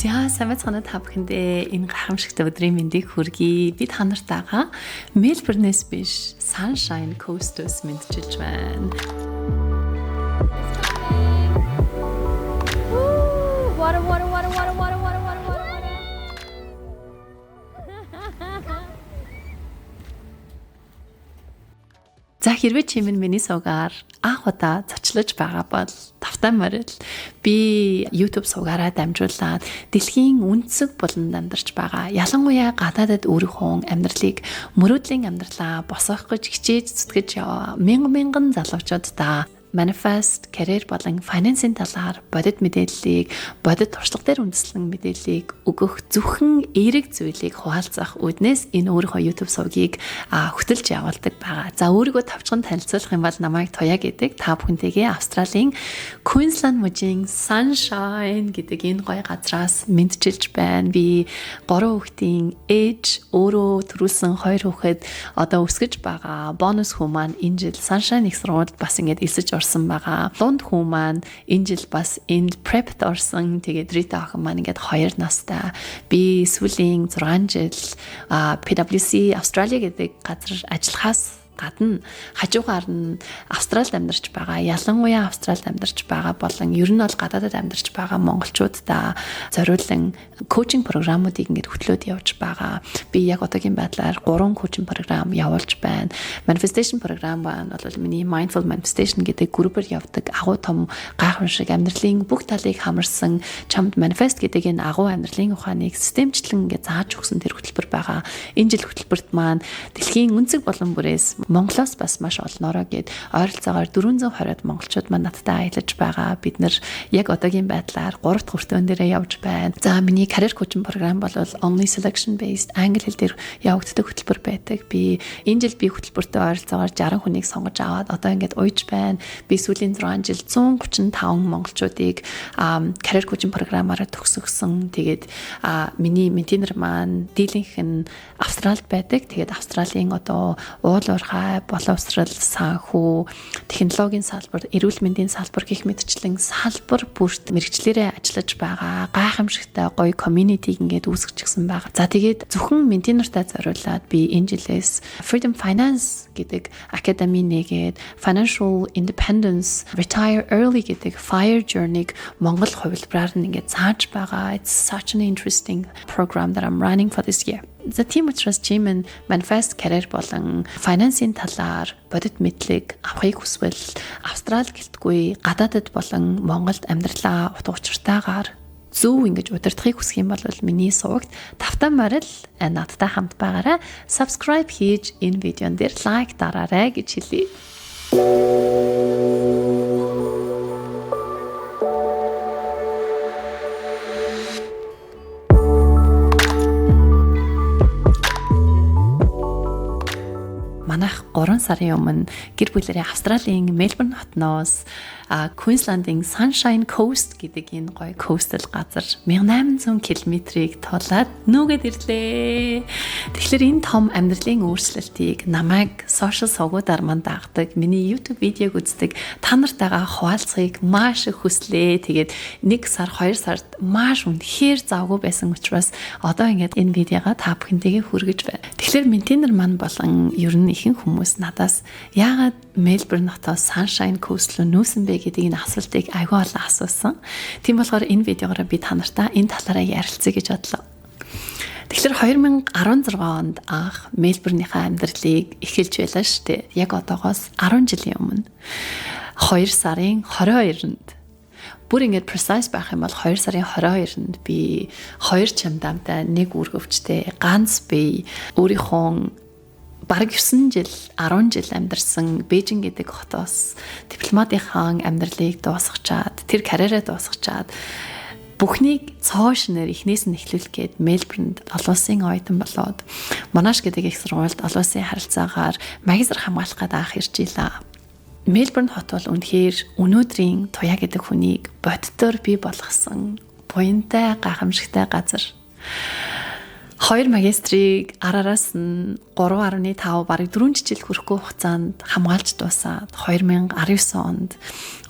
За сайн байцгаана та бүхэндээ энэ гайхамшигтай өдрийн мэндийг хүргэе. Би та нартайгаа Мельбурнээс биш Sunshine Coast-оос мэдчилж байна. За хэрвээ чи миний суугаар анх удаа зочлож байгаа бол тавтай морил би YouTube суугаараа дамжуулаад дэлхийн үндэсэг буланд амьдарч байгаа. Ялангуяа гадаадад өөрийнхөө амьдралыг мөрөөдлийн амьдралаа босгох гэж хичээж зүтгэж яваа мянган залуучуудаа manifest, career болон финансийн талаар бодит мэдээллийг, бодит туршлага дээр үндэслэн мэдээллийг өгөх зөвхөн эерэг зүйлийг хуваалцах үүднээс энэ өөрийнхөө YouTube сувгийг хөтөлж явуулдаг байгаа. За өөрийгөө товчхон танилцуулах юм бол намайг Туя гэдэг. Та бүхэнтэйгээ Австралийн Queensland мужийн Sunshine гэдэг энэ гоё газраас мэдчилж байна. Би 3 хүүхдийн ээж, өөрөө төрүүлсэн 2 хүүхэд одоо өсгөж байгаа. Бонус хүү маань энэ жил Sunshine их сургуульд бас ингэж элсэж орсон байгаа. Дунд хүү маань энэ жил бас энд prep орсон. Тэгээд Рита охин маань ингээд 2 настай. Би сүүлийн 6 жил PwC Australia гэдэг газар ажиллахаас гадна хажуугаар нь Австралид амьдарч байгаа. Ялангуяа Австралид амьдарч байгаа болон ер нь бол гадаадад амьдарч байгаа монголчуудаа зориулсан коучинг програмуудыг ингээд хөтлөөд явж байгаа. Би яг одоогийн байдлаар 3 коучинг програм явуулж байна. Manifestation програм бол миний Mindful Manifestation гэдэг группээр явдаг агуу том гайхамшиг амьдралын бүх талыг хамарсан чамд manifest гэдэг энэ агуу амьдралын ухааныг системчлэн ингээд зааж өгсөн тэр хөтөлбөр байгаа. Энэ жил хөтөлбөрт маань дэлхийн үндэсэг болон бүрээс Монголоос бас маш олноороо гээд ойролцоогоор 420-д монголчууд маань надтай аялаж байгаа. Бид нэр яг одоогийн байдлаар 3 дахь хүртээн дээрээ явж байна. За миний career coaching програм бол only selection based англи хэл дээр явагддаг хөтөлбөр байдаг. Би энэ жил хөтөлбөртөө ойролцоогоор 60 хүнийг сонгож аваад одоо ингээд уйж байна. Би сүүлийн 6 жил 135 монголчуудыг career coaching програмаараа төгсгсөн. Тэгээд миний ментор маань дийлэнх нь Австралид байдаг. Тэгээд Австралийн одоо уул боловсрал, санхүү, технологийн салбар, эрүүл мэндийн салбар гэх мэтчлэн салбар бүрт мэргэжлэрээ ажиллаж байгаа. Гайхамшигтай гоё community ингээд үүсгэжсэн байгаа. За тэгээд зөвхөн ментинортай зориулаад би энэ жилээс Freedom Finance гэдэг академи нэгээд Financial Independence Retire Early гэдэг Fire Journey-г Монгол хувилбараар нь ингээд зааж байгаа. It's such an interesting program that I'm running for this year. За тийм учраас чимэн manifest career болон финансийн талаар бодит мэдлэг авахыг хүсвэл Австрали гэлтгүй гадаадд болон Монголд амьдралаа утга учиртайгаар зөв ингэж удирдахыг хүсэх юм бол миний сувагт тавтай морил надтай хамт байгаарай. Subscribe хийж энэ видеон дээр лайк дараарай гэж хэлье. Манайх 3 сарын өмнө гэр бүлэрээ Австралийн Мельбурн хотноос Queensland-ийн Sunshine Coast гэдэг энэ гоё coastal газар 1800 км-ийг тулаад нүгэд ирлээ. Тэгэхээр энэ том амьдралын өөрчлөлтийг намайг сошиал сувгуудаар мань дагдаг, миний YouTube видеог үздэг та нартайгаа хуваалцахыг маш их хүслээ. Тэгээд 1 сар 2 сард маш үнэхээр завгүй байсан учраас одоо ингээд энэ видеога та бүхэнтэйгээ хүргэж байна. Тэгэхээр ментор маань болон ер нь ихэнх хүмүүс надаас яагаад Мельбурн хотоос Sunshine Coast руу нүүсэн бэ гэдэг энэ асуултыг айгүй олон асуусан. Тийм болохоор энэ видеогоор би та нартай энэ талаараа ярилцъя гэж бодлоо. Тэгэхээр 2016 онд анх Мельбурнийхаа амьдралыг эхэлж байлаа шүү дээ. Яг одоогоос 10 жилийн өмнө 2 сарын 22-нд бүр ингээд precise байх юм бол 2 сарын 22-нд би 2 чамдаамтай 1 үргэвчтэй ганц бие өөрийнхөө бараг 9 жил 10 жил амьдарсан Бээжин гэдэг хотоос дипломатынхаа амьдралыг дуусгачаад тэр карьераа дуусгачаад бүхнийг цоошнэр эхнээс нь эхлүүлэх гээд Мельбурнд олон улсын оюутан болоод Monash гэдэг их сургуульд олон улсын харилцаагаар магистр хамгаалах гээд анх ирж илаа. Мельбурн хот бол үнэхээр өнөөдрийн Туя гэдэг хүнийг боддоор бий болгосон буянтай гайхамшигтай газар. 2 магистрийг араараас нь 3.5 бараг 4 жил хүрэхгүй хугацаанд хамгаалж дуусаад 2019 онд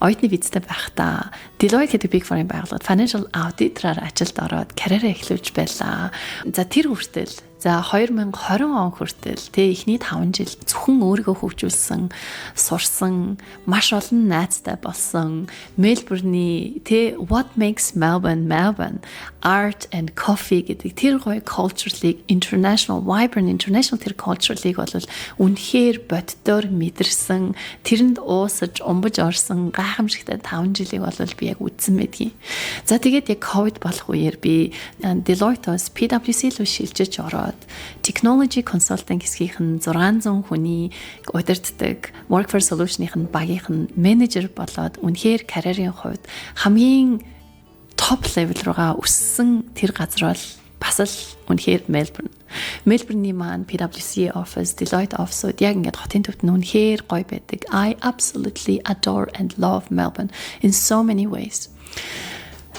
оюутны визтэй байхдаа Deloitte гэдэг Big Four-ын байгууллагад financial auditor-аар ажилд ороод карьераа эхлүүлж байлаа. За тэр хүртэл 2020 он хүртэл эхний 5 жил зөвхөн өөрийгөө хөгжүүлсэн, сурсан, маш олон найзтай болсон, Мельбурний What Makes Melbourne Melbourne, Art and Coffee гэдэг тэр гоё culture-ыг vibrant international тэр culture-ыг бол үнэхээр боддоор мэдэрсэн, тэрэнд уусаж, умбаж орсон гайхамшигтай 5 жилийг бол би яг үзсэн байдгийг. За тэгээд яг ковид болох үеэр би Deloitte-оос PwC руу шилжиж ороод technology consulting хэсгийнхэн 600 хүний удирддаг Workforce Solution-ийн багийнхан менежер болоод үнэхээр карьерийн хувьд хамгийн топ level руугаа өссөн тэр газар бол бас л үнэхээр Melbourne-ийн маань PwC office, Deloitte office яг ингээд хотын төвд нь үнэхээр гоё байдаг. I absolutely adore and love Melbourne in so many ways.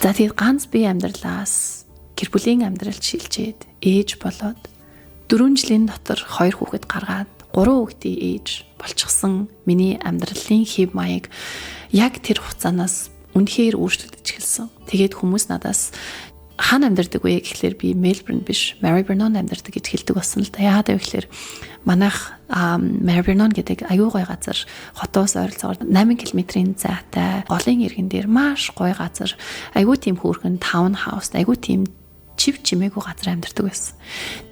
За тэгээд ганц би амьдралаас гэр бүлийн амьдралд шилжээд ээж болоод 4 жилийн дотор 2 хүүхэд гаргаад 3 хүүхдийн ээж болчихсон миний амьдралын хэв маяг яг тэр хугацаанаас үнэхээр өөрчлөгдөж эхэлсэн. Тэгээд хүмүүс надаас хаана амьдардаг вэ гэхлээр би Melbourne биш, Maribyrnong амьдардаг гэж хэлдэг болсон л да. Яагаад вэ гэхлээр манайх Maribyrnong гэдэг аюу гой газар хотоос ойролцоогоор 8 км-ийн зайтай голын иргэн дээр маш гой газар, аюу тийм хөөрхөн таун хаус, аюу тийм чив чимээгүй газар амьдардаг байсан.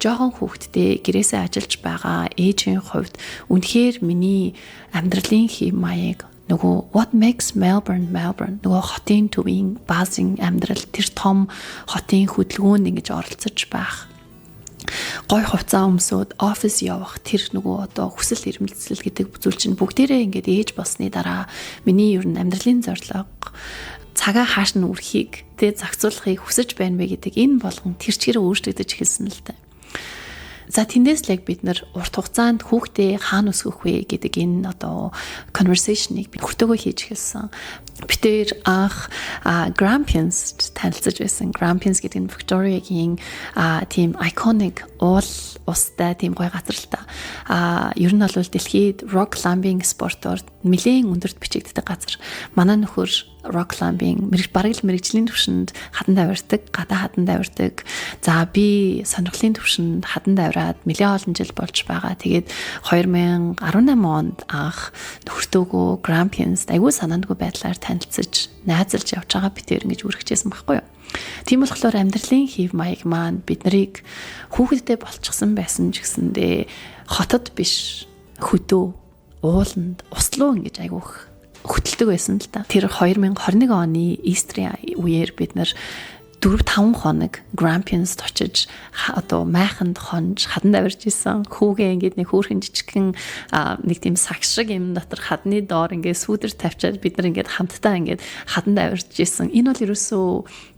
Жохон хүүхдтэй гэрээсээ ажиллаж байгаа ээжийн хувьд үнэхээр миний амьдралын хэв маяг нөгөө What Makes Melbourne Melbourne нөгөө хотын төвийн базын амьдрал тэр том хотын хөдөлгөөнд ингэж оролцож байх. Гой хувцас өмсөд офис явах тэр нөгөө одоо хүсэл эрмэлзэл гэдэг зүйл чинь бүгдээрээ ингэж ээж болсны дараа миний ер нь амьдралын зорилго цагаа хааш нь үрхийг зохицуулахыг хүсэж байна вэ гэдэг энэ болгон тэр чигээр өөрчлөгдөж эхэлсэн л дээ. За тэндээс л яг бид нар урт хугацаанд хүүхдээ хаана өсгөх вэ гэдэг энэ одоо conversation-ыг бид хүртээгөө хийж эхэлсэн. Бид анх Grampians танилцж байсан. Grampians гэдэг нь Victoria-гийн тийм iconic уул устай тийм гоё газар л та. Ер нь бол дэлхийд rock climbing спортоор нэлээд өндөрт бичигддэг газар. Манай нөхөр rock climbing бараг л мэрэгжлийн төвшөнд хадан давирдаг, гадаа хадан давирдаг. За би сонирхлын төвшөнд хадан давираад нэлээд олон жил болж байгаа. Тэгээд 2018 онд анх нөхөртөөгөө Grampians айгүй санаандгүй байдлаар танилцж, найзалж явж байгаа битээр ингэж үргэжсэн байхгүй юу? Тийм болохоор амьдралын хэв маяг маань бид нарыг хүүхэдтэй болчихсон байсан ч гэсэндээ хотод биш, хөдөө, ууланд, услуу ингэж айгүйх хөтэлдэг байсан л та. Тэр 2021 оны Easter үеэр бид нар 4-5 хоног Grampians очиж одоо майханд хонж хадан давирж исэн. Хүүгээ ингээд нэг хөөрхөн жижигхэн нэг тийм сагс шиг юм дотор хадны доор ингээд сүүдэр тавьчаад бид нар ингээд хамтдаа ингээд хадан давирж исэн. Энэ бол ерөөсөө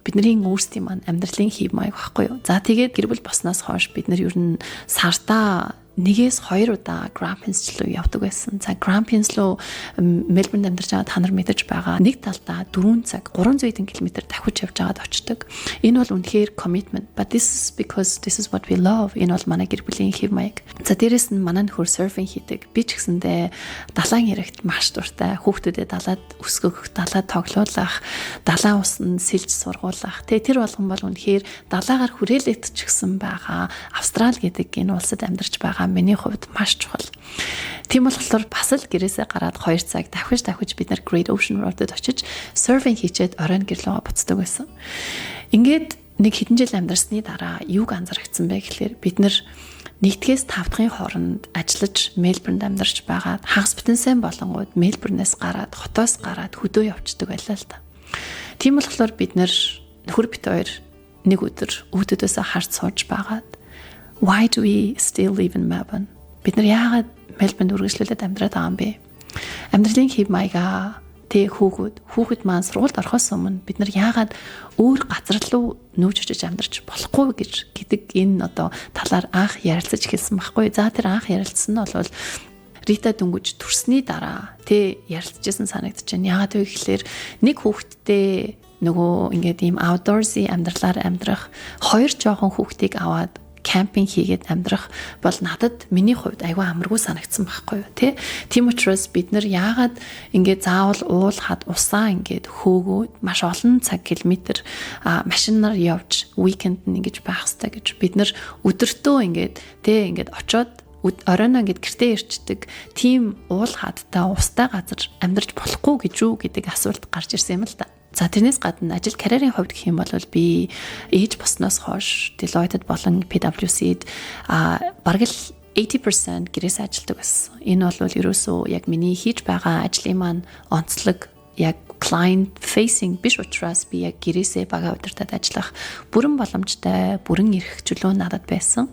бидний өөрсдийн маань амьдралын хэв маяг байхгүй юу. За тэгээд гэр бүл болсноос хойш бид нар ер нь сартаа 1-2 удаа Grampians руу явдаг байсан. За Grampians руу Melbourne амьдарч байгаа та нар мэдэж байгаа. Нэг талдаа 4 цаг 300 км давхиж явж байгаад очдог. Энэ бол үнэхээр commitment. But this is because this is what we love. Энэ бол манай гэр бүлийн хэв маяг. За дээрэс нь манай нөхөр surfing хийдэг. Би ч гэсэндээ далайн хэрэгт маш дуртай. Хүүхдүүдэд далаад өсгөх, далаад тоглоулах, далайн усанд сэлж сургуулах. Тэр болгон бол үнэхээр далаагаар хүрээлэгдэж гисэн байгаа. Австрали гэдэг энэ улсад амьдарч байгаа миний хувьд маш чухал. Тийм болохоор бас л гэрээсээ гараад 2 цаг давхиж бид нар Great Ocean Road-д очиж surfing хийчээд оройн гэрлөө буцдаг байсан. Ингээд нэг хэдэн жил амьдарсны дараа юуг анзаарчихсан бэ гэхлээр бид нар 1-5 дахын хооронд ажиллаж Melbourne-д амьдарч байгаад хагас бүтэн сайн болонгууд Melbourne-ээс гараад хотоос гараад хөдөө явцдаг байлаа л та. Тийм болохоор бид нар нөхөр бит хоёр нэг өдөр өвдөдөөсөө харж сууж байгаад why do we still live in Melbourne? Бид нар яагаад Melbourne-д үргэлжлүүлээд амьдраад байгаа юм бэ? Амьдралын хэв маягаа хүүхэд маань сургуульд орохоос өмнө бид нар яагаад өөр газар руу нүүж очиж амьдарч болохгүй гэдэг энэ одоо талаар анх ярилцаж эхэлсэн байхгүй. За тэр анх ярилцсан нь бол Рита дөнгөж төрсний дараа ярилцажсэн санагдаж байна. Яагаад вэ гэхэлэр нэг хүүхэдтэй нөгөө ингээд ийм outdoorsy амьдралаар амьдрах 2 жоохон хүүхдийг аваад кемпинг хийгээд амьдрах бол надад миний хувьд айгүй амаргүй санагдсан байхгүй юу тий. Тийм учраас бид нар яагаад ингээд заавал уулахад усаа ингээд хөөгөөд маш олон цаг километр машинаар явж уикенд нь ингэж байх хэрэгтэй гэж бид нар өдөртөө ингээд тий ингээд очоод оройноо ингээд гэртээ ирчдэг тийм уулахадтай устай газар амьдарч болохгүй гэж үү гэдэг асуулт гарч ирсэн юм л да. За тэрнээс гадна ажил карьерийн хувьд гэх юм бол би ээж босноос хойш Deloitte болон PwC-д бараг л 80% гэрээс ажилладаг байсан. Энэ бол ерөөсөө яг миний хийж байгаа ажлын маань онцлог яг client facing биш учраас би яг гэрээсээ бага удирдах ажиллах бүрэн боломжтой, бүрэн эрх чөлөө надад байсан.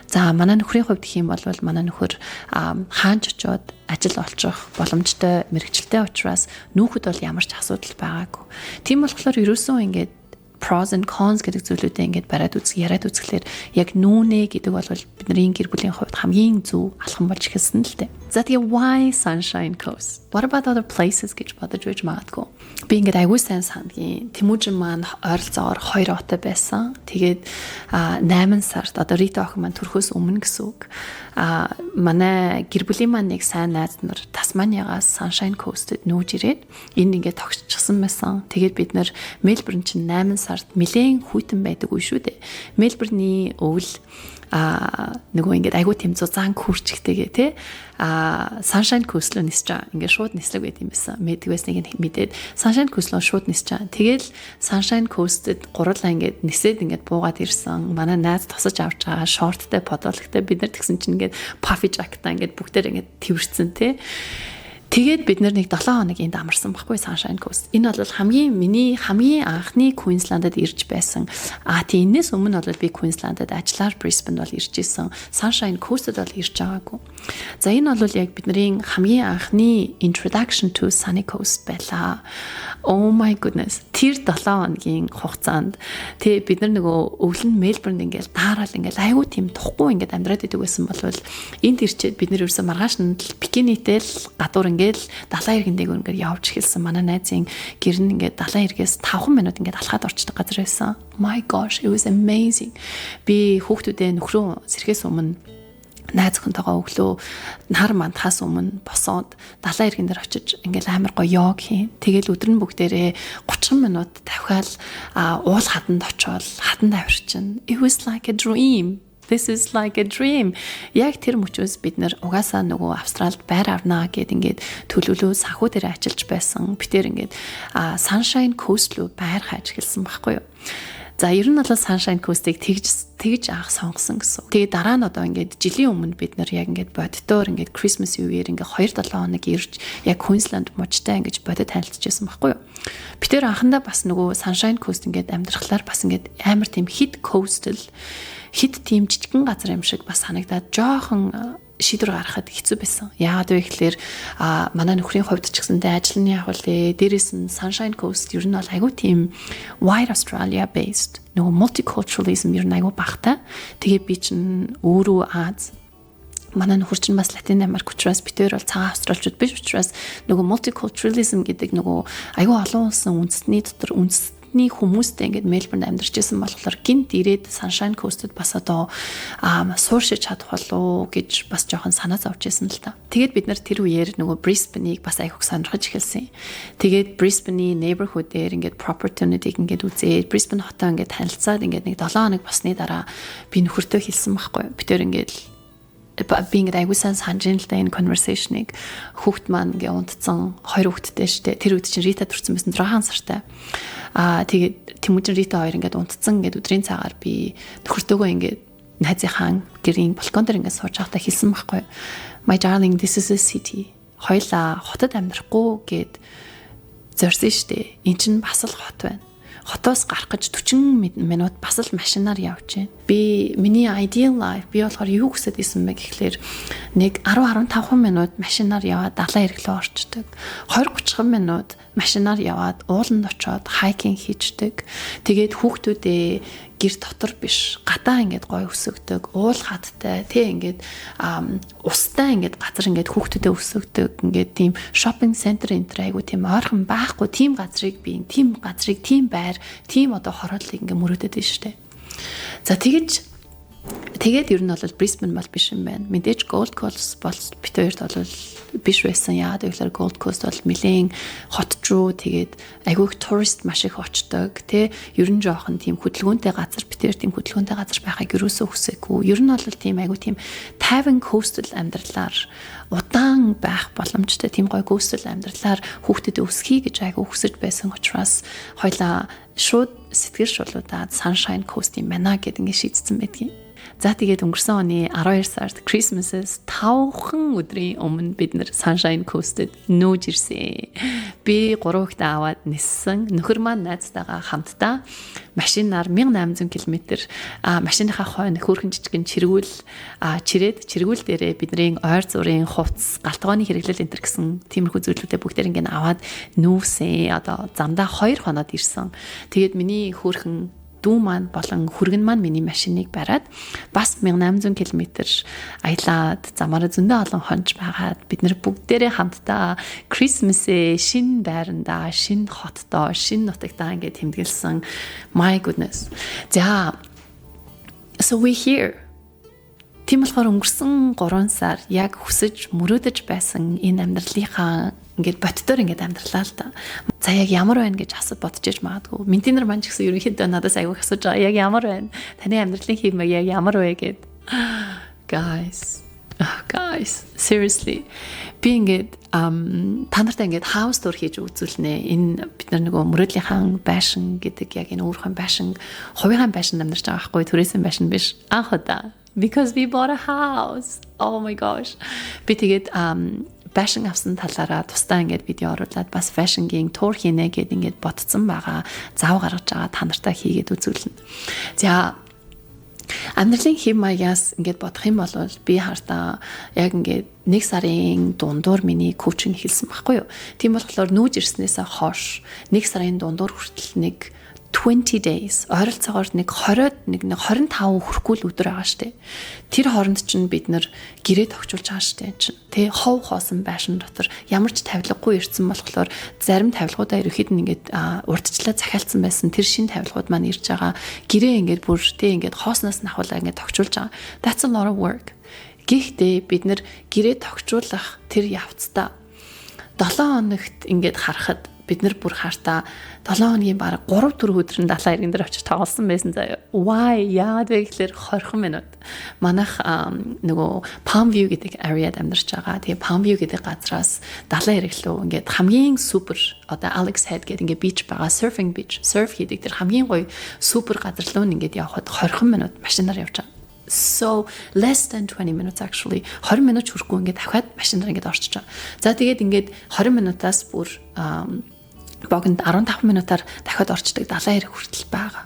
За манай нөхрийн хувьд гэх юм бол манай нөхөр хаанч очиод ажил олчих боломжтой мэрэгчлээ учраас нүүхэд бол ямар ч асуудал байгаагүй. Тийм болохоор ерөөсөө ингээд pros and cons гэдэг зүйлүүдээ ингээд бариад яриад үзэхлээр яг нүүнэ гэдэг бол бидний гэр бүлийн хувьд хамгийн зөв алхам болж эхэлсэн л дээ. За тэгээ why Sunshine Coast? What about other places гэж бодож байж магадгүй. Би ингээд аягүй сайн сандгийн Тэмүүжин маань ойролцоогоор 2 оттой байсан. Тэгээд 8 сард одоо Рита охин маань төрхөөс өмнө гэсэн үг. Манай гэр бүлийн маань нэг сайн найз нар Тасманиагаас Sunshine Coast-д нүүж ирээд энд ингээд тогтчихсан байсан. Тэгээд бид нэр Мельбурн чинь 8 сард нэлээд хүйтэн байдаг үе шүү дээ. Мельбурний өвөл нөгөө ингээд айгуу тийм зузаан күрчгтэйгээ тий Sunshine Coast руу нисэж байгаа. Ингээд шууд нислэг байт юм байсан. Мэдгээс нэг нь мэдээд Sunshine Coast руу шууд нисэж байгаа. Тэгэл Sunshine Coast-д гурлаа ингээд нисээд ингээд буугаад ирсэн. Манай найз тосож авч байгаа шорттой подологтой бид нар тэгсэн чинь ингээд puffy jacket-аа ингээд бүгдээр ингээд тэрсэн тий. Тэгээд бид нэг 7 хоног энд амарсан байхгүй Sunshine Coast. Энэ бол миний хамгийн анхны Queensland-д ирж байсан. Тиймээс өмнө бол би Queensland-д ажиллаар Brisbane бол ирж исэн. Sunshine Coast-д бол ирж байгаагүй. За энэ бол яг бидний хамгийн анхны introduction to Sunny Coast байлаа. Oh my goodness. Тэр 7 хоногийн хугацаанд бид нөгөө өвлөн Melbourne ингээл таарал ингээл айгүй тийм тухгүй ингээд амьдраад идэг байсан болвол энд ирчээд бид нэр ерөөсөн маргааш нь бикинитэй л гадуур ингээл далайн иргэн дээгүүр ингээд явж эхэлсэн. Манай найзын гэр нь ингээд далайн иргээс 5 минут ингээд алхаад орчдөг газар байсан. My gosh, it was amazing. Би хүүхдүүдээ нөхрөө сэрхээс өмнө найз охинтойгоо өглөө нар мандахаас өмнө босоод далайн иргэн дээр очиж ингээл амар гоё йог хийн. Тэгэл өдөр нь бүгдээрээ 30 минут тавхиал уул хаданд очоод хаданд авирчин. It was like a dream. This is like a dream. Яг тэр мөчөөс бид нэр угаасаа нөгөө Австралид байр авнаа гэд ингээд төлөвлөө санхүү дээр ажиллаж байсан. Би тэр ингээд Sunshine Coast руу байр хааж эхэлсэн байхгүй юу. За ер нь бол Sunshine Coast-ыг тэгж авах сонгосон гэсэн. Тэгээ дараа нь одоо ингээд жилийн өмнө бид нар яг ингээд боддоор ингээд Christmas үеэр ингээд 2-7 хоног ирж яг Queensland мужтай ингээд бодод танилцчихсан байхгүй юу. Би тэр анхандаа бас нөгөө Sunshine Coast ингээд амьдрахлаар бас ингээд амар тийм hit coastal хит тийм жижигэн газар юм шиг бас санагдаад жоохон шийдвэр гаргахад хэцүү байсан. Яагаад вэ гэхээр манай нөхрийн хувьд ч гэсэндээ ажлын явах лээ. Дээрээс нь Sunshine Coast ер нь бол айгүй тийм White Australia based нөгөө multiculturalism ер нь айгүй багтай. Тэгээ би чинь өөрөө Аз манай нөхөр чинь бас Латин Америк учраас битээр бол цагаан австралчууд биш учраас нөгөө multiculturalism гэдэг нөгөө айгүй олон улсын үндэстний дотор үндэстний хүмүүстэй ингээд Мельбурнд амьдарч байсан болохоор гинт ирээд Sunshine Coast-д бас одоо сууршиж чадах болов гэж бас жоохон санаа зовж байсан л та. Тэгээд бид нар тэр үеэр нөгөө Brisbane-ийг бас айхуг сонирхож эхэлсэн. Тэгээд Brisbane-ийн neighborhood-ээр ингээд property-ийг ингээд үзээд Brisbane хотоо ингээд танилцаад ингээд нэг 7 хоног болсны дараа би нөхөртөө хэлсэн байхгүй. Би тэр ингээд би ингээд айгуу сайн санаж ин л да энэ conversation-ыг хүүхд маань ингээд унтцсан 2 хүүхэдтэй штэ. Тэр үед чинь Рита төрсэн байсан 6 сартай. Тэгээд Тэмүүжин Рита хоёр ингээд унтцсан ингээд өдрийн цагаар би нөхөртөөгөө ингээд найзынхаа гэрийн балкон дээр ингээд сууж байхдаа хэлсэн байхгүй. My darling, this is a city. Хоёлаа хотод амьдрахгүй гэд зорьсон штэ. Энд чинь бас л хот байна. Хотоос гарах гэж 40 минут бас л машинаар явж байна. Би миний ideal life би болохоор юу хүсэж исэн бэ гэхлээр нэг 10-15 минут машинаар яваад далайн эргэлөө орчдөг. 20-30 минут машинаар яваад ууланд очоод хайкинг хийждэг. Тэгээд хүүхдүүдээ гэр дотор биш гадаа ингээд гой өсөгдөг, уул хаттай тий ингээд устай ингээд газар ингээд хүүхдүүдэд өсөгдөг ингээд тийм шопинг центр энэ айгу тийм ойрхон байхгүй тийм газрыг би тийм газрыг тийм байр тийм одоо хорооллыг ингээд мөрөөдөд нь штэ. За тэгэж Тэгээд ер нь бол Brisbane бол биш юм байна. Мэдээж Gold Coast бол бит хоёрт бол биш байсан. Яагаад гэвэл Gold Coast бол нэлээд хот руу тэгээд айгүйх турист маш их очдог. Тэ ер нь жоохон тийм хөдөлгөөнтэй газар бит хоёр тийм хөдөлгөөнтэй газар байхыг юусоо хүсээгүй. Ер нь бол тийм айгүй тийм tavern coastal амьдралаар удаан байх боломжтой тийм гоё coastal амьдралаар хүүхдэд өсгий гэж айгүй хүсэж байсан учраас хоёлаа шууд сэтгэл шулуудаад Sunshine Coast юм байна гэд ингэ шийдсэн байдгийн. За тэгээд өнгөрсөн оны 12 сард Christmas-с 5 өдрийн өмнө бид нэр Sunshine Coast-д нүүж ирсэн. Би 3 хүүхдээ аваад ниссэн. Нөхөр маань найзтайгаа хамтдаа машинаар 1800 км машиныхаа хойно хөөрхөн жижигэн чиргүүл дээрээ бидний ойр зургийн хувцс, галтгооны хэрэглэл энтер гэсэн тиймэрхүү зүйлүүдээ бүгдээр ингэ аваад нүүсэн. Одоо замдаа 2 хоноод ирсэн. Тэгээд миний хөөрхөн дүү маань болон хүргэн маань миний машиныг бариад бас 1800 км аялаад замаараа зөндөө олон хонж байгаад бид нэр бүгдээрээ хамтдаа Christmas-ээ шинэ байрандаа, шинэ хотдоо, шинэ нутагтаа ингээд тэмдэглэсэн. My goodness. За so we here. Тийм болохоор өнгөрсөн 3 сар яг хүсэж мөрөөдөж байсан энэ амьдралынхаа ингээд боддоор ингээд амьдралаа л та. За яг ямар байна гэж асуу бодож иж магадгүй. Ментинер маань ч гэсэн ерөнхийдөө надаас аягүй асууж байгаа. Яг ямар байна? Таны амьдралын хэм яг ямар вэ гэд. Guys, seriously. Би ингээд та нартай ингээд house tour хийж үзүүлнэ. Энэ бид нар нөгөө мөрөөдлийнхаа байшин гэдэг яг энэ өөрхөн байшин, хувийнхаа байшин амьдарч байгаа байхгүй, түрээсэн байшин биш. Анх удаа. Because we bought a house. Oh my gosh. Би тэгээд fashion авсан талаараа тусдаа ингээд видео оруулаад бас fashion-гийн тур хийнэ гэд ингээд ботцсон байгаа. Зав гаргаж байгаа та нартай хийгээд үзүүлнэ. За амьдралын хэм маягаас ингээд бодох юм бол би хартаа яг ингээд 1 сарын дундуур миний коучинг эхэлсэн байхгүй юу. Тийм болохоор нүүж ирснээсээ хойш 1 сарын дундуур хүртэл нэг 20 days ойролцоогоор нэг 25 хүрэхгүй л өдөр байгаа штэ. Тэр хооронд чинь бид нэр гэрээ тогтчулж байгаа штэ чинь. Тэ хов хоосон байшин дотор ямар ч тавилгагүй ирсэн болохоор зарим тавилгуудаа ерөөхдөө ингээд урдчлаа захиалцсан байсан. Тэр шин тавилгууд маань ирж байгаа. Гэрээ ингээд бүр тэ ингээд хоосноос нь ахуулаа ингээд тогтчулж байгаа. That's a lot of work. Гэхдээ бид нэр гэрээ тогтчулах тэр явцдаа 7 хоногт ингээд харахад бид нар бүр хартаа 7 хоногийн баг 3-4 өдрөнд далайн иргэн дээр очиж тоглосон байсан заяа. Why? Яагаад вэ гэхээр 20 минут. Манайх нөгөө Palm View гэдэг areaд амьдарч байгаа. Тэгээ Palm View гэдэг газраас далайн иргэлөө ингээд хамгийн супер одоо Alex Head гэдэг ингээд beach байгаа, surfing beach, surf хийдэг тэр хамгийн гоё супер газар руу ингээд явхад 20 минут машинаар явж байгаа. So less than 20 minutes actually 20 минут хүрэхгүй ингээд дахиад машинаар ингээд орчиж байгаа. За тэгээд ингээд 20 минутаас бүр богинд 15 минутаар дахиад орчдөг далайн ирэх хүртэл байгаа.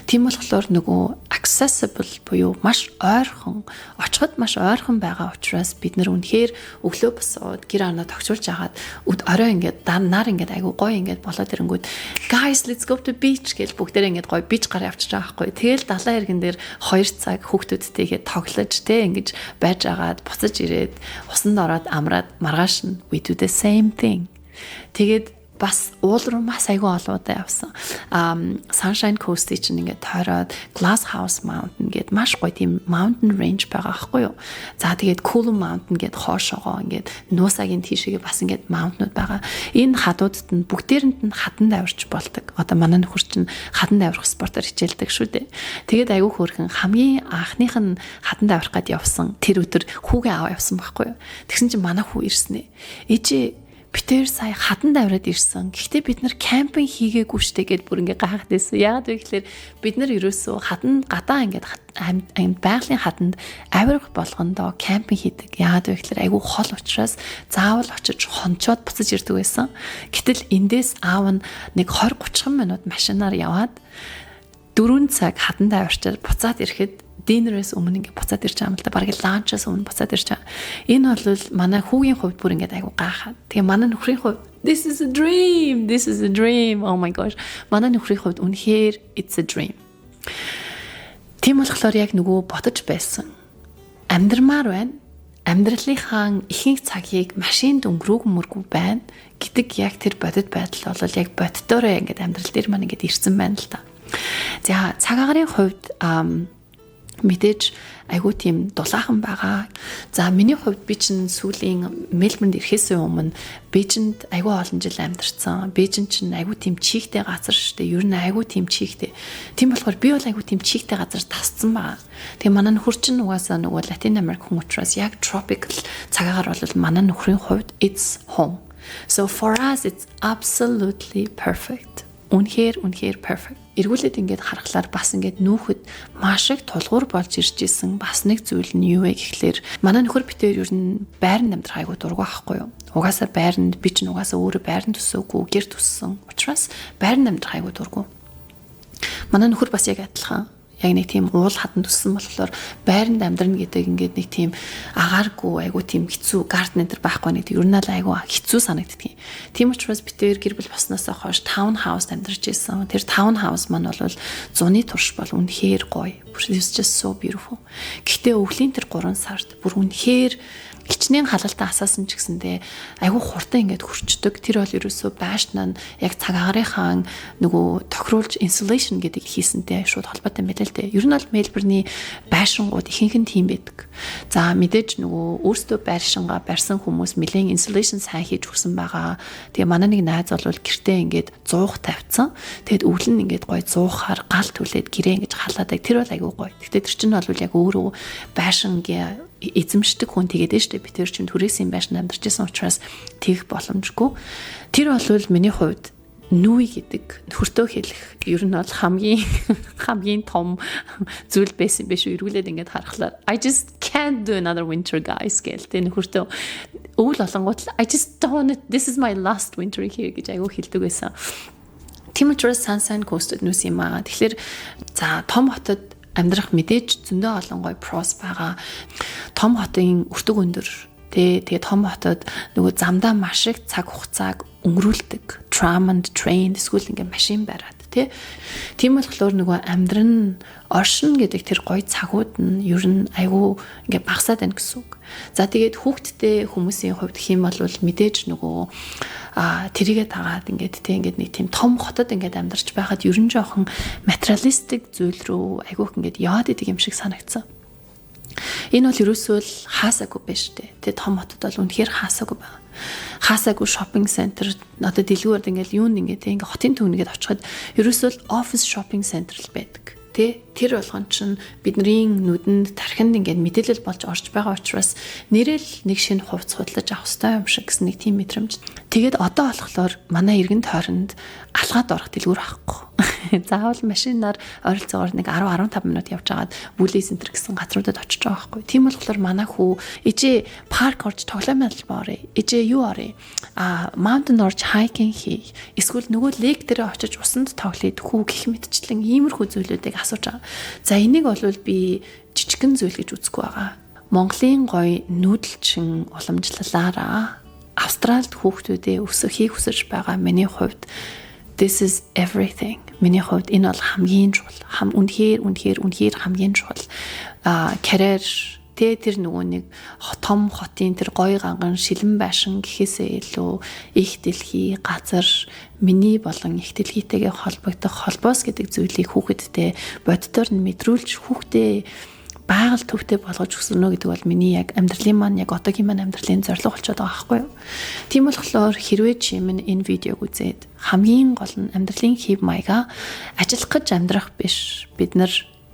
Тийм болохоор нөгөө accessible буюу маш ойрхон, очиход маш ойрхон байгаа учраас бид нэр үнэхээр өглөө босоод гэр орноо тогтчулж агаад орой ингээд нар ингээд айгу гоё ингээд болоод ирэнгүүт guys let's go to beach гэж бүгдээрээ ингээд гоё beach гараа явчихж байгаа байхгүй. Тэгэл далайн иргэн дээр 2 цаг хүүхдүүдтэйгээ тоглож тэ ингэж байж агаад буцаж ирээд усанд ороод амраад маргааш нь we do the same thing. Тэгээд бас уул руу маш айгүй олоодаа явсан. Sunshine Coast чинь ингээд тойроод Glass House Mountain гээд маш гоё тийм mountain range байгаа байхгүй юу. За тэгээд Coolum Mountain гээд хоошоогоо ингээд нуусагийн тийшээгээ бас ингээд mountain-ууд байгаа. Энэ хадуудад нь бүгдээрэнд нь хатан давирч болдог. Одоо манай нөхөр чинь хатан давирах спортоор хичээлдэг шүү дээ. Тэгээд айгүй хөөрхөн хамгийн анхных нь хатан давирах гээд явсан. Тэр өдөр хүүгээ аваа явсан байхгүй юу. Тэгсэн чинь манай хүү ирсэн ээ. Ээжээ битээр сая хатан давраад ирсэн. Гэхдээ бид нар кемпинг хийгээгүй штэ гэд бүр ингээ гайхаад байсан. Яагаад вэ гэхээр бид нар ерөөсөө хатан гадаа ингээд байгалийн хатанд авирах болгондоо кемпинг хийдэг. Яагаад вэ гэхээр айгүй хол учраас заавал очиж хончоод буцаж ирдэг байсан. Гэтэл эндээс аав нь нэг 20-30 минут машинаар яваад 4 цаг хатан даврчаад буцаад ирэхэд dinner-с өмнө ингээд буцаад ирж байгаа юм л да. Бараг ланчаас өмнө буцаад ирж байгаа. Энэ бол манай хүүгийн хувьд бүр ингээд айгу гайхаад. Тэгээ манай нөхрийн хувьд this is a dream. This is a dream. Oh my gosh. Манай нөхрийн хувьд үнэхээр it's a dream. Тийм болохоор яг нөгөө ботож байсан. Амьдрмаар байна. Амьдралынхаа ихэнх цагийг машинд өнгөрөөгүй байна гэдэг яг тэр бодит байдал бол яг боддоороо ингээд амьдрал дээр маань ингээд ирсэн байна л да. За цаг агарын хувьд мэдээж айгүй тийм дулаахан байгаа. За миний хувьд би чинь сүүлийн Мельбурнд ирэхээс өмнө Бээжинд айгүй олон жил амьдарсан. Бээжин чинь айгүй тийм чигтэй газар шүү дээ. Ер нь айгүй тийм чигтэй. Тийм болохоор би бол айгүй тийм чигтэй газар тасцсан байгаа. Тэгээ манай нөхөр чинь угаасаа нөгөө Латин Америк хүн учраас яг tropical цагаагаар бол манай нөхрийн хувьд it's home. So for us it's absolutely perfect. Үнэхээр perfect. Эргүүлээд ингээд харахаар бас ингээд нүүхэд маш их тулгуур болж ирж исэн бас нэг зүйл нь юу вэ гэхлээр манай нөхөр битээр ер нь байранд амьдрах айгуу дургу байхгүй юу? Угаасаа байранд би ч угаасаа өөрөө байранд төсөөгүй гэр төссөн. Учираас байранд амьдрах айгуу дургу. Манай нөхөр бас яг адилхан. Яг нэг тийм уул хадан төссөн болохоор байранд амьдрна гэдэг ингээд нэг тийм агааргүй айгуу тийм хэцүү гарден энэ байхгүй нэг ер нь л айгуу хэцүү санагддаг. Тийм учраас би тэр гэр бүл баснасаа хойш таун хаус амьдарч ирсэн. Тэр таун хаус маань бол зуны турш бол үнэхээр гоё. It's just so beautiful. Гэхдээ өвлийн тэр 3 сард бүр үнэхээр хичнээн халалтаа асаасан ч гэсэндээ айгүй хурдан ингээд хурцдаг. Тэр бол ерөөсөө байшнаа яг цаг агаарынхаа нөгөө тохируулж insulation гэдэг хийсэнтэй шууд холбоотой юм байна л дээ. Ер нь бол Мельбурний байшингууд ихэнх нь тийм байдаг. За мэдээж нөгөө өөрсдөө байшингаа барьсан хүмүүс нэлээд insulation сайн хийж өгсөн байгаа. Тэгээ манай нэг найз бол гэртээ ингээд зуух тавьсан. Тэгэд өвөл нь ингээд гоё зуухаар гал түлээд гэрээ ингэж халаадаг. Тэр бол айгүй гоё. Гэхдээ тэр чинь бол яг өөрөө байшингийн эзэмшдэг хүн тэгээд ээ штэ би тэр чинь түрээсийн байшин амьдарч байсан учраас тэгэх боломжгүй. Тэр бол миний хувьд нүй гэдэг нөхөртөө хэлэх ер нь бол хамгийн том зүйл байсан биш үү? Эргүүлээд ингээд харахаар I just can't do another winter guys гэлтэй нөхөртөө өвөл олонгууд I just don't this is my last winter here гэж айгүй хэлдэг байсан. Тийм учраас Sunshine Coast нүс юм аа. Тэгэхээр за том хотод амьдрах мэдээж зөндөө олон гоё pros байгаа. Том хотын өртөг өндөр тэгээ том хотод нөгөө замдаа маш их цаг хугацааг өнгөрүүлдэг. Tram and train эсвэл ингээ машин бариад тийм болохоор нөгөө амьдран оршин гэдэг тэр гоё цагууд нь ер нь айгүй ингээ багасаад байна гэсэн үг. За тэгээд хүүхдтэй хүмүүсийн хувьд хэм бол мэдээж нөгөө тэрийгэ дагаад ингээд нэг тийм том хотод ингээд амьдарч байхад ер нь жоохон материалистик зүйл рүү айгүйх ингээд яваад идэг юм шиг санагдсан. Энэ бол ерөөсөө л хаасаагүй байж тээ. Тэгээ том хотод бол үнэхээр хаасаагүй байна. Хаасаагүй шопинг центр одоо дэлгүүрд ингээд юунд ингээд хотын төвнөд очиход ерөөсөө л офис шопинг центр л байдаг. Тэр болгон чинь бидний нүдэнд тархинд ингээд мэдээлэл болж орж байгаа учраас нэрэл нэг шинэ хувцас худалдаж авах хэрэгтэй юм шиг гэсэн нэг тийм мэдрэмж. Тэгээд одоо болохоор манай эргэн тойронд алгаад орох дэлгүүр авахгүй. Заавал машинаар ойролцоогоор нэг 10-15 минут явж агаад бүлээ центр гэсэн газруудад очиж байгаа байхгүй. Тийм болохоор манай хүү ээжээ парк орж тоглоомын орё. Ээжээ юу орё? Mountain орж hiking хий. Эсвэл нөгөө лек дээр очиж усанд тоглоё хүү гэх мэтчлэн иймэрхүү зүйлүүдийг асууж байгаа. За энийг бол би жижигэн зүйл гэж үзэхгүй байгаа. Монголын гоё нүүдэлчин уламжлалаараа Австралид хүүхдүүдээ өсөхийг хүсэж байгаа миний хувьд this is everything. Миний хувьд энэ бол хамгийн чухал. Үнэхээр хамгийн чухал. Карьер тэр нөгөө нэг том хотын тэр гоё ганган шилэн байшин гэхээсээ илүү их дэлхий газар миний болон их дэлхийтэйгээ холбогдох холбоос гэдэг зүйлийг хүүхэдтэй боддоор нь мэдрүүлж хүүхдээ байгаль төвтэй болгож өгсөнө гэдэг бол миний яг амьдралын маань яг одоогийн маань амьдралын зорилго болчиход байгаа байхгүй юу. Тийм болохоор хэрвээ чи минь энэ видеог үзээд хамгийн гол нь амьдралын хэв маягаа ажиллах гэж амьдрах биш бид нар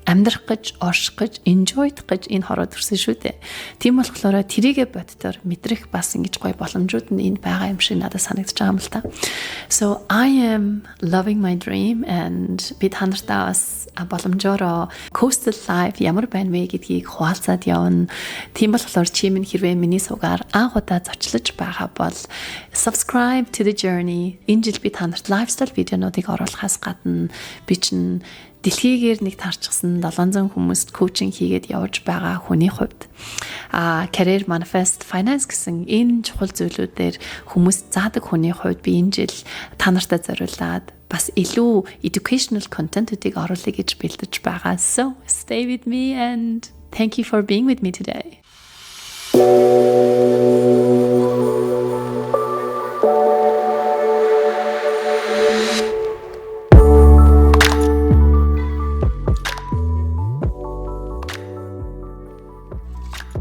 амьдрах гэж, орших гэж, enjoy-х гэж энэ хороо төрсөн шүү дээ. Тийм болохоор тэрийгэ боддоор мэдрэх бас ингэж гоё боломжууд нь энд байгаа юм шиг надад санагдаж байгаа юм л та. So I am loving my dream and би танартаа бас боломжоор coastal life ямар байна вэ гэдгийг хуваалцаад явна. Тийм болохоор чи минь хэрвээ миний суугаар анх удаа зочлож байгаа бол subscribe to the journey. Энэ жил би танарт lifestyle видеонуудыг оруулахаас гадна би чинь дэлхийгээр нэг таарчсан 700 хүмүүст коучинг хийгээд явж байгаа хүний хувьд career manifest finance гэсэн энэ чухал зүйлүүдээр хүмүүс заадаг хүний хувьд би энэ жил та нартай зориулаад бас илүү educational content-үүдийг оруулъя гэж бэлдэж байгаа. So stay with me and thank you for being with me today.